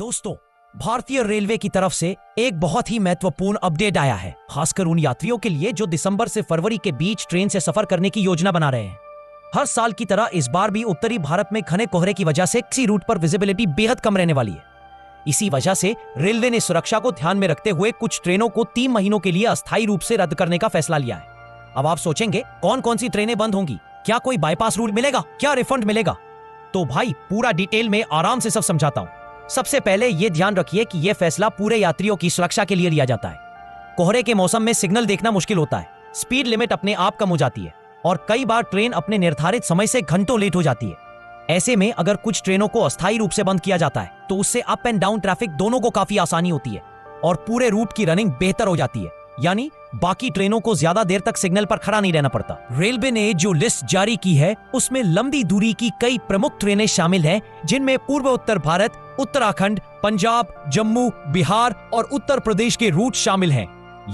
दोस्तों, भारतीय रेलवे की तरफ से एक बहुत ही महत्वपूर्ण अपडेट आया है, खासकर उन यात्रियों के लिए जो दिसंबर से फरवरी के बीच ट्रेन से सफर करने की योजना बना रहे हैं। हर साल की तरह इस बार भी उत्तरी भारत में घने कोहरे की वजह से किसी रूट पर विजिबिलिटी बेहद कम रहने वाली है। इसी वजह से रेलवे ने सुरक्षा को ध्यान में रखते हुए कुछ ट्रेनों को 3 महीनों के लिए अस्थायी रूप से रद्द करने का फैसला लिया है। अब आप सोचेंगे कौन कौन सी ट्रेनें बंद होंगी, क्या कोई बाईपास रूट मिलेगा, क्या रिफंड मिलेगा? तो भाई पूरा डिटेल में आराम से सब समझाता हूँ। सबसे पहले ये ध्यान रखिए कि यह फैसला पूरे यात्रियों की सुरक्षा के लिए लिया जाता है। कोहरे के मौसम में सिग्नल देखना मुश्किल होता है, स्पीड लिमिट अपने आप कम हो जाती है और कई बार ट्रेन अपने निर्धारित समय से घंटों लेट हो जाती है। ऐसे में अगर कुछ ट्रेनों को अस्थायी रूप से बंद किया जाता है तो उससे अप एंड डाउन ट्रैफिक दोनों को काफी आसानी होती है और पूरे रूट की रनिंग बेहतर हो जाती है, यानी बाकी ट्रेनों को ज्यादा देर तक सिग्नल पर खड़ा नहीं रहना पड़ता। रेलवे ने जो लिस्ट जारी की है उसमें लंबी दूरी की कई प्रमुख ट्रेनें शामिल हैं, जिनमें पूर्व उत्तर भारत, उत्तराखंड, पंजाब, जम्मू, बिहार और उत्तर प्रदेश के रूट शामिल हैं।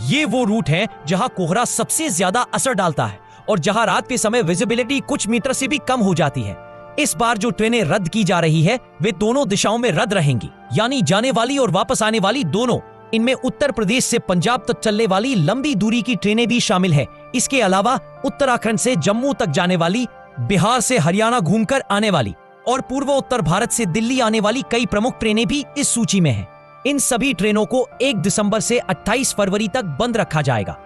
ये वो रूट हैं जहां कोहरा सबसे ज्यादा असर डालता है और जहां रात के समय विजिबिलिटी कुछ मीटर से भी कम हो जाती है। इस बार जो ट्रेनें रद्द की जा रही है वे दोनों दिशाओं में रद्द रहेंगी, यानी जाने वाली और वापस आने वाली दोनों। इनमें उत्तर प्रदेश से पंजाब तक चलने वाली लंबी दूरी की ट्रेनें भी शामिल है। इसके अलावा उत्तराखंड से जम्मू तक जाने वाली, बिहार से हरियाणा घूमकर आने वाली और पूर्व उत्तर भारत से दिल्ली आने वाली कई प्रमुख ट्रेनें भी इस सूची में हैं। इन सभी ट्रेनों को 1 दिसंबर से 28 फरवरी तक बंद रखा जाएगा।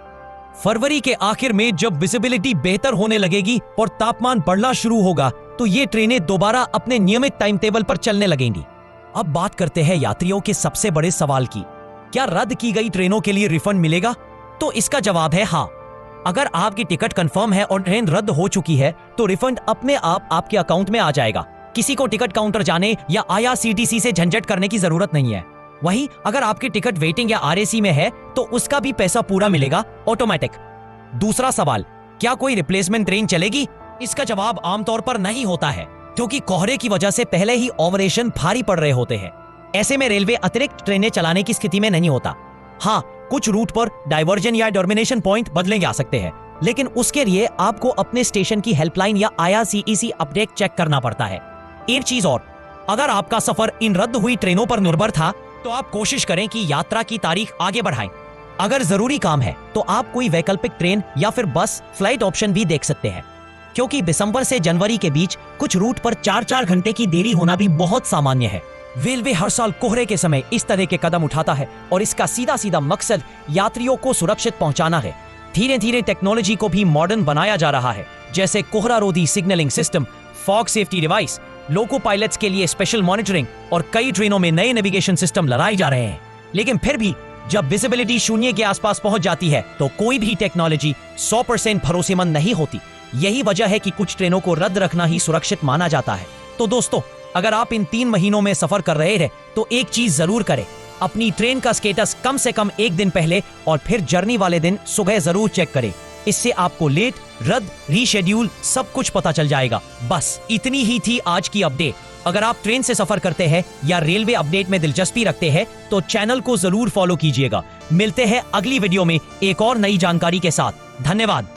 फरवरी के आखिर में जब विजिबिलिटी बेहतर होने लगेगी और तापमान बढ़ना शुरू होगा तो ये ट्रेनें दोबारा अपने नियमित टाइम टेबल पर चलने लगेंगी। अब बात करते हैं यात्रियों के सबसे बड़े सवाल की, क्या रद्द की गई ट्रेनों के लिए रिफंड मिलेगा? तो इसका जवाब है हाँ। अगर आपकी टिकट कंफर्म है और ट्रेन रद्द हो चुकी है तो रिफंड अपने आप आपके अकाउंट में आ जाएगा। किसी को टिकट काउंटर जाने या IRCTC से झंझट करने की जरूरत नहीं है। वहीं अगर आपकी टिकट वेटिंग या RAC में है तो उसका भी पैसा पूरा मिलेगा ऑटोमेटिक। दूसरा सवाल, क्या कोई रिप्लेसमेंट ट्रेन चलेगी? इसका जवाब आमतौर पर नहीं होता है, क्योंकि कोहरे की वजह से पहले ही ऑपरेशन भारी पड़ रहे होते हैं। ऐसे में रेलवे अतिरिक्त ट्रेनें चलाने की स्थिति में नहीं होता। हाँ, कुछ रूट पर डाइवर्जन या टर्मिनेशन पॉइंट बदले जा सकते हैं, लेकिन उसके लिए आपको अपने स्टेशन की हेल्पलाइन या IRCTC अपडेट चेक करना पड़ता है। एक चीज और, अगर आपका सफर इन रद्द हुई ट्रेनों पर निर्भर था तो आप कोशिश करें कि यात्रा की तारीख आगे बढ़ाएं। अगर जरूरी काम है तो आप कोई वैकल्पिक ट्रेन या फिर बस फ्लाइट ऑप्शन भी देख सकते हैं, क्योंकि दिसंबर से जनवरी के बीच कुछ रूट पर 4-4 घंटे की देरी होना भी बहुत सामान्य है। रेलवे हर साल कोहरे के समय इस तरह के कदम उठाता है और इसका सीधा सीधा मकसद यात्रियों को सुरक्षित पहुंचाना है। धीरे धीरे टेक्नोलॉजी को भी मॉडर्न बनाया जा रहा है, जैसे कोहरा रोधी signalling system, fog safety device, लोको पायलट्स के लिए स्पेशल मॉनिटरिंग और कई ट्रेनों में नए नेविगेशन सिस्टम लगाए जा रहे हैं। लेकिन फिर भी जब विजिबिलिटी शून्य के आसपास पहुंच जाती है तो कोई भी टेक्नोलॉजी 100% भरोसेमंद नहीं होती। यही वजह है कि कुछ ट्रेनों को रद्द रखना ही सुरक्षित माना जाता है। तो दोस्तों, अगर आप इन 3 महीनों में सफर कर रहे हैं तो एक चीज जरूर करें, अपनी ट्रेन का स्टेटस कम से कम 1 दिन पहले और फिर जर्नी वाले दिन सुबह जरूर चेक करें। इससे आपको लेट, रद्द, रीशेड्यूल सब कुछ पता चल जाएगा। बस इतनी ही थी आज की अपडेट। अगर आप ट्रेन से सफर करते हैं या रेलवे अपडेट में दिलचस्पी रखते हैं तो चैनल को जरूर फॉलो कीजिएगा। मिलते हैं अगली वीडियो में एक और नई जानकारी के साथ। धन्यवाद।